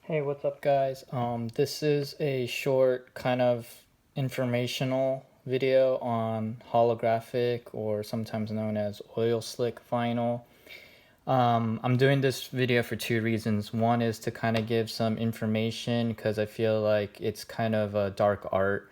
Hey, what's up, guys? This is a short kind of informational video on holographic, or sometimes known as Oilslick vinyl. I'm doing this video for two reasons. One is to kind of give some information because I feel like it's kind of a dark art.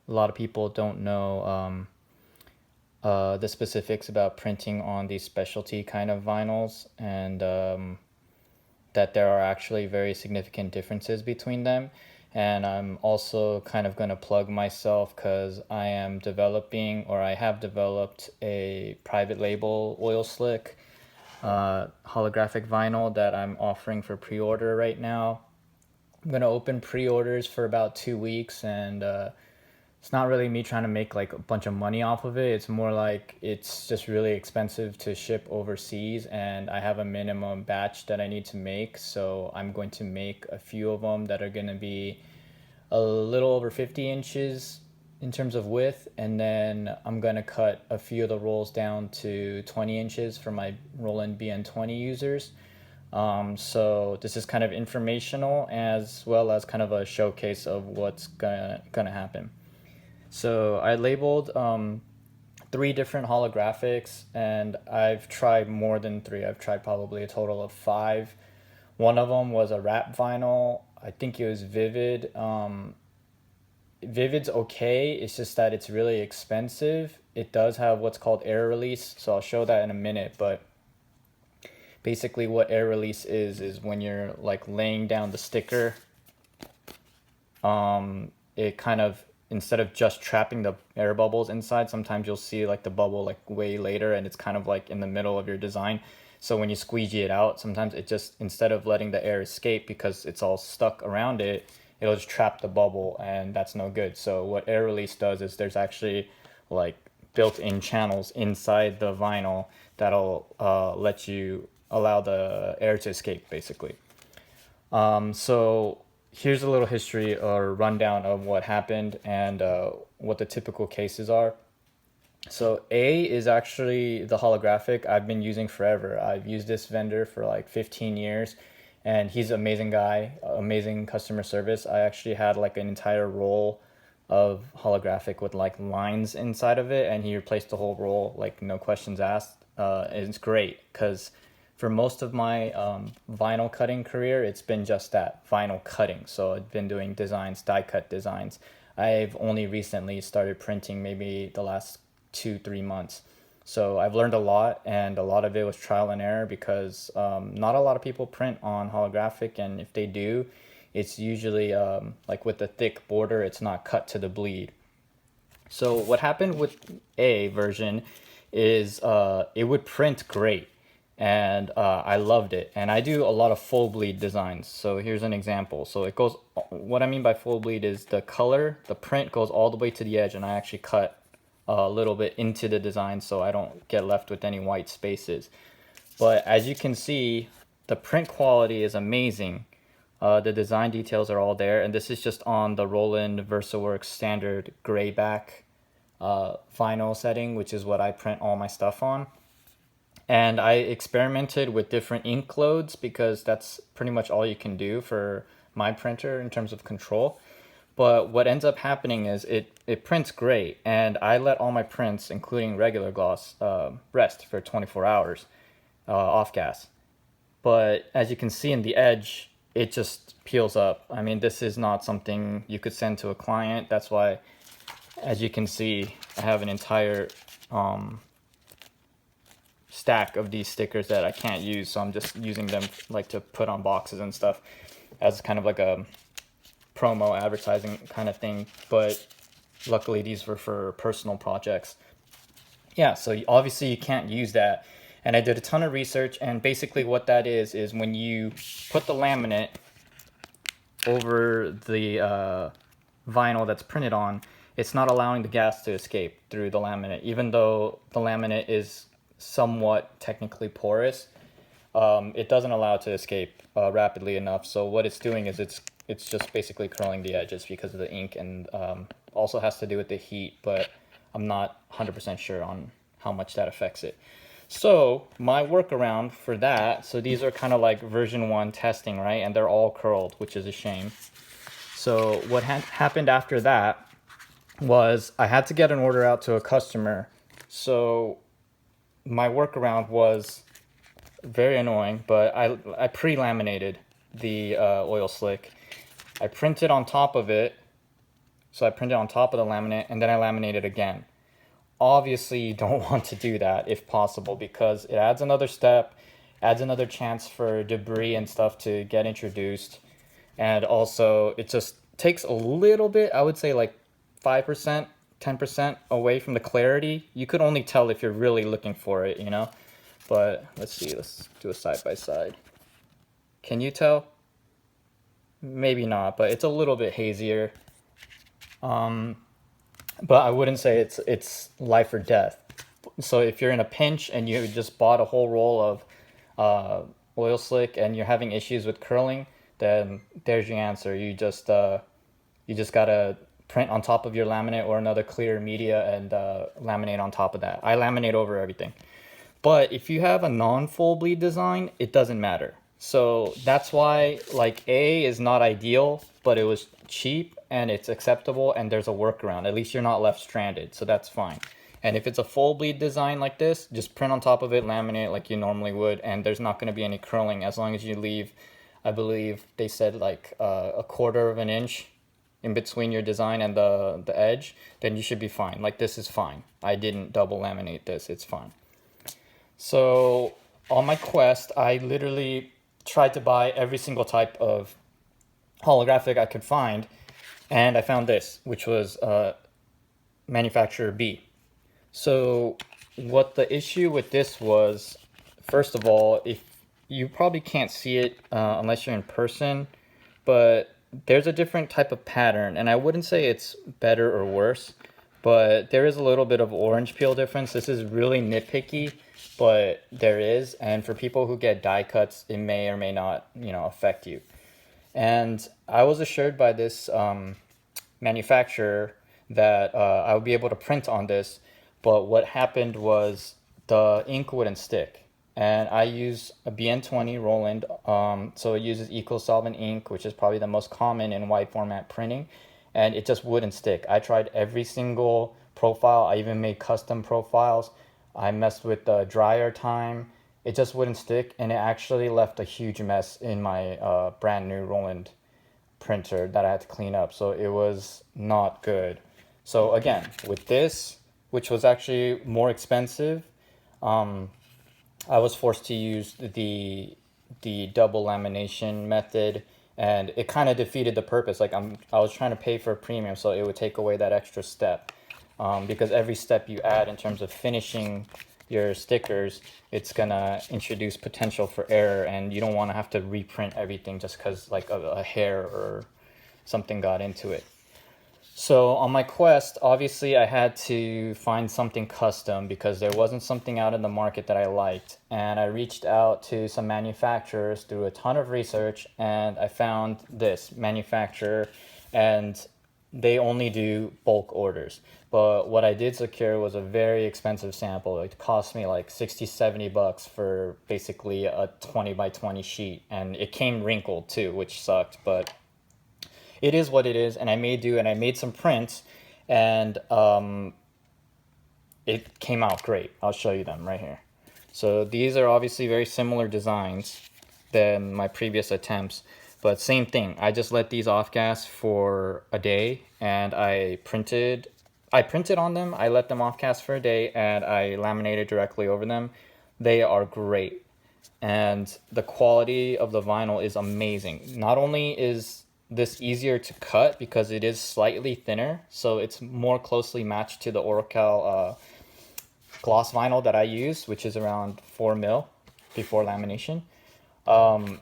A lot of people don't know the specifics about printing on these specialty kind of vinyls, and that there are actually very significant differences between them. And I'm also kind of going to plug myself because I am developing, or I have developed, a private label oil slick holographic vinyl that I'm offering for pre-order right now. I'm going to open pre-orders for about 2 weeks, and it's not really me trying to make like a bunch of money off of it. It's more like it's just really expensive to ship overseas, and I have a minimum batch that I need to make. So I'm going to make a few of them that are going to be a little over 50 inches in terms of width, and then I'm going to cut a few of the rolls down to 20 inches for my Roland BN-20 users. So this is kind of informational as well as kind of a showcase of what's gonna happen. So I labeled three different holographics, and I've tried more than three. I've tried probably a total of five. One of them was a wrap vinyl. I think it was Vivid. Vivid's okay. It's just that it's really expensive. It does have what's called air release, so I'll show that in a minute. But basically, what air release is when you're like laying down the sticker, it kind of, instead of just trapping the air bubbles inside, sometimes you'll see like the bubble like way later and it's kind of like in the middle of your design. So when you squeegee it out, sometimes it just, instead of letting the air escape because it's all stuck around it, it'll just trap the bubble, and that's no good. So what air release does is there's actually like built-in channels inside the vinyl that'll let you allow the air to escape, basically. So here's a little history or rundown of what happened and what the typical cases are. So A is actually the holographic I've been using forever. I've used this vendor for like 15 years, and he's an amazing guy, amazing customer service. I actually had like an entire roll of holographic with like lines inside of it, and he replaced the whole roll, like no questions asked. And it's great because for most of my vinyl cutting career, it's been just that, vinyl cutting. So I've been doing designs, die cut designs. I've only recently started printing, maybe the last 2-3 months. So I've learned a lot, and a lot of it was trial and error because not a lot of people print on holographic, and if they do, it's usually like with the thick border, it's not cut to the bleed. So what happened with A version is it would print great, and I loved it. And I do a lot of full bleed designs. So here's an example. So it goes, what I mean by full bleed is the color, the print goes all the way to the edge, and I actually cut a little bit into the design so I don't get left with any white spaces. But as you can see, the print quality is amazing. The design details are all there, and this is just on the Roland VersaWorks standard grayback vinyl setting, which is what I print all my stuff on. And I experimented with different ink loads because that's pretty much all you can do for my printer in terms of control. But what ends up happening is it prints great, and I let all my prints, including regular gloss, rest for 24 hours off gas. But as you can see in the edge, it just peels up. I mean, this is not something you could send to a client. That's why, as you can see, I have an entire stack of these stickers that I can't use, so I'm just using them like to put on boxes and stuff as kind of like a promo advertising kind of thing. But luckily these were for personal projects. Yeah, so obviously you can't use that. And I did a ton of research, and basically what that is when you put the laminate over the vinyl that's printed on, it's not allowing the gas to escape through the laminate, even though the laminate is somewhat technically porous. It doesn't allow it to escape rapidly enough. So what it's doing is it's just basically curling the edges because of the ink, and also has to do with the heat, but I'm not 100% sure on how much that affects it. So my workaround for that, so these are kind of like version 1 testing, right? And they're all curled, which is a shame. So what happened after that was I had to get an order out to a customer. So my workaround was very annoying, but I pre-laminated the oil slick. I printed on top of it. So I printed on top of the laminate and then I laminated again. Obviously, you don't want to do that if possible because it adds another step, adds another chance for debris and stuff to get introduced. And also, it just takes a little bit, I would say like 5%, 10% away from the clarity. You could only tell if you're really looking for it, you know? But let's see, let's do a side by side. Can you tell? Maybe not, but it's a little bit hazier. But I wouldn't say it's life or death. So if you're in a pinch and you just bought a whole roll of oil slick and you're having issues with curling, then there's your answer. You just gotta print on top of your laminate or another clear media and laminate on top of that. I laminate over everything. But if you have a non-full bleed design, it doesn't matter. So that's why like A is not ideal, but it was cheap and it's acceptable and there's a workaround. At least you're not left stranded, so that's fine. And if it's a full bleed design like this, just print on top of it, laminate like you normally would, and there's not going to be any curling as long as you leave, I believe they said like a quarter of an inch in between your design and the edge, then you should be fine. Like this is fine. I didn't double laminate this, it's fine. So on my quest, I literally tried to buy every single type of holographic I could find, and I found this, which was manufacturer B. So what the issue with this was, first of all, if you probably can't see it unless you're in person, but there's a different type of pattern, and I wouldn't say it's better or worse, but there is a little bit of orange peel difference. This is really nitpicky, but there is, and for people who get die cuts, it may or may not, you know, affect you. And I was assured by this manufacturer that I would be able to print on this, but what happened was the ink wouldn't stick. And I use a BN-20 Roland, so it uses eco solvent ink, which is probably the most common in wide format printing, and it just wouldn't stick. I tried every single profile. I even made custom profiles. I messed with the dryer time. It just wouldn't stick, and it actually left a huge mess in my brand new Roland printer that I had to clean up. So it was not good. So again, with this, which was actually more expensive, I was forced to use the double lamination method, and it kind of defeated the purpose. Like I was trying to pay for a premium, so it would take away that extra step. Because every step you add in terms of finishing your stickers, it's gonna introduce potential for error, and you don't want to have to reprint everything just because like a hair or something got into it. So on my quest, obviously I had to find something custom because there wasn't something out in the market that I liked. And I reached out to some manufacturers through a ton of research, and I found this manufacturer, and they only do bulk orders. But what I did secure was a very expensive sample. It cost me like 60, 70 bucks for basically a 20 by 20 sheet. And it came wrinkled too, which sucked, but it is what it is. And I made do, and I made some prints, and it came out great. I'll show you them right here. So these are obviously very similar designs than my previous attempts, but same thing. I just let these off gas for a day, and I printed on them. I let them off gas for a day, and I laminated directly over them. They are great, and the quality of the vinyl is amazing. Not only is this easier to cut because it is slightly thinner, so it's more closely matched to the Oracal gloss vinyl that I use, which is around 4 mil before lamination.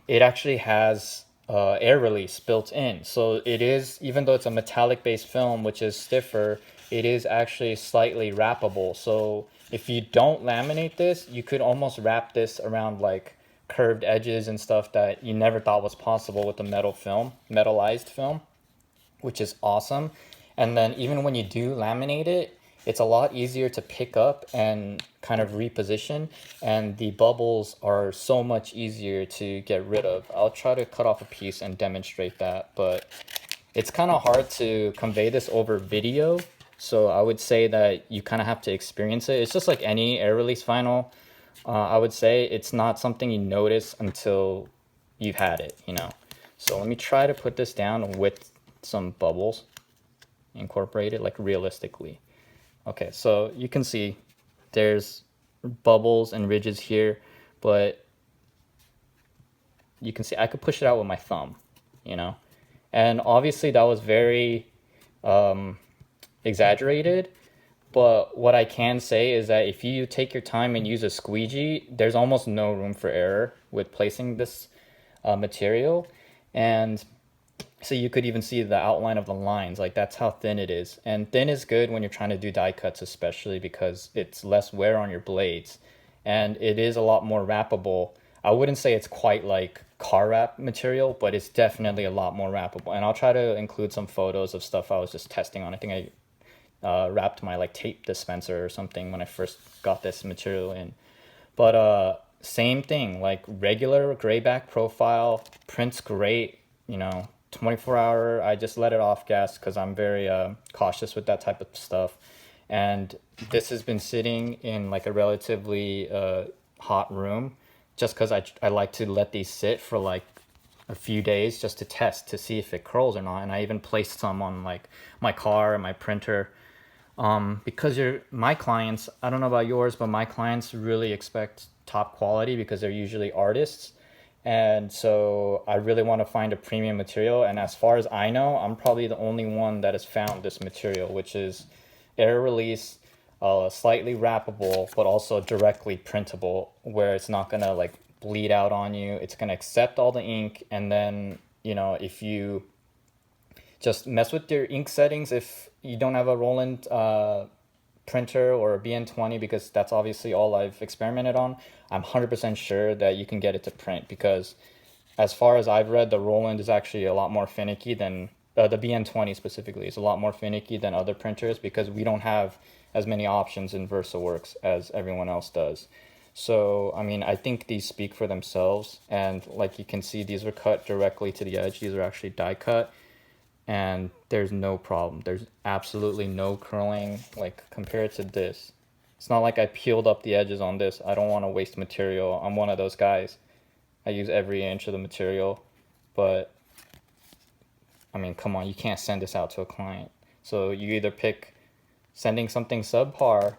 It actually has air release built in, so it is, even though it's a metallic based film which is stiffer, it is actually slightly wrappable. So if you don't laminate this, you could almost wrap this around like curved edges and stuff that you never thought was possible with the metallized film, which is awesome. And then even when you do laminate it, it's a lot easier to pick up and kind of reposition, and the bubbles are so much easier to get rid of. I'll try to cut off a piece and demonstrate that, but it's kind of hard to convey this over video. So I would say that you kind of have to experience it. It's just like any air release vinyl. I would say it's not something you notice until you've had it, you know. So let me try to put this down with some bubbles incorporated, like realistically. Okay, so you can see there's bubbles and ridges here, but you can see I could push it out with my thumb, you know. And obviously that was very exaggerated, but what I can say is that if you take your time and use a squeegee, there's almost no room for error with placing this material. And so you could even see the outline of the lines, like that's how thin it is. And thin is good when you're trying to do die cuts, especially because it's less wear on your blades. And it is a lot more wrappable. I wouldn't say it's quite like car wrap material, but it's definitely a lot more wrappable. And I'll try to include some photos of stuff I was just testing on. I think I wrapped my like tape dispenser or something when I first got this material in. But same thing, like regular grayback profile, prints great, you know, 24-hour. I just let it off gas because I'm very cautious with that type of stuff. And this has been sitting in like a relatively hot room just because I like to let these sit for like a few days just to test to see if it curls or not. And I even placed some on like my car and my printer. Because my clients, I don't know about yours, but my clients really expect top quality because they're usually artists. And so I really want to find a premium material. And as far as I know, I'm probably the only one that has found this material, which is air release, slightly wrappable, but also directly printable, where it's not going to like bleed out on you. It's going to accept all the ink. And then, you know, if you just mess with your ink settings, if you don't have a Roland printer or a BN-20, because that's obviously all I've experimented on, I'm 100% sure that you can get it to print, because as far as I've read, the Roland is actually a lot more finicky than the BN-20 specifically is a lot more finicky than other printers, because we don't have as many options in VersaWorks as everyone else does. So, I mean, I think these speak for themselves. And like you can see, these are cut directly to the edge. These are actually die cut. And there's no problem. There's absolutely no curling, like compared to this. It's not like I peeled up the edges on this. I don't want to waste material. I'm one of those guys. I use every inch of the material. But, I mean, come on, you can't send this out to a client. So you either pick sending something subpar,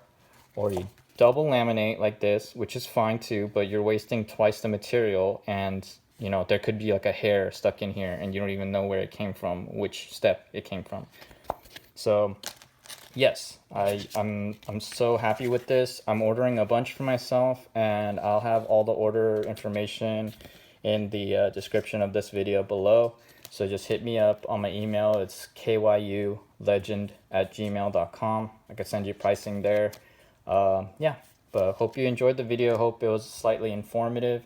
or you double laminate like this, which is fine too, but you're wasting twice the material, and you know, there could be like a hair stuck in here and you don't even know where it came from, which step it came from. So yes, I'm so happy with this. I'm ordering a bunch for myself, and I'll have all the order information in the description of this video below. So just hit me up on my email. It's kyulegend@gmail.com. I can send you pricing there. Yeah, but hope you enjoyed the video. Hope it was slightly informative.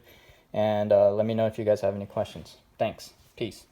And let me know if you guys have any questions. Thanks. Peace.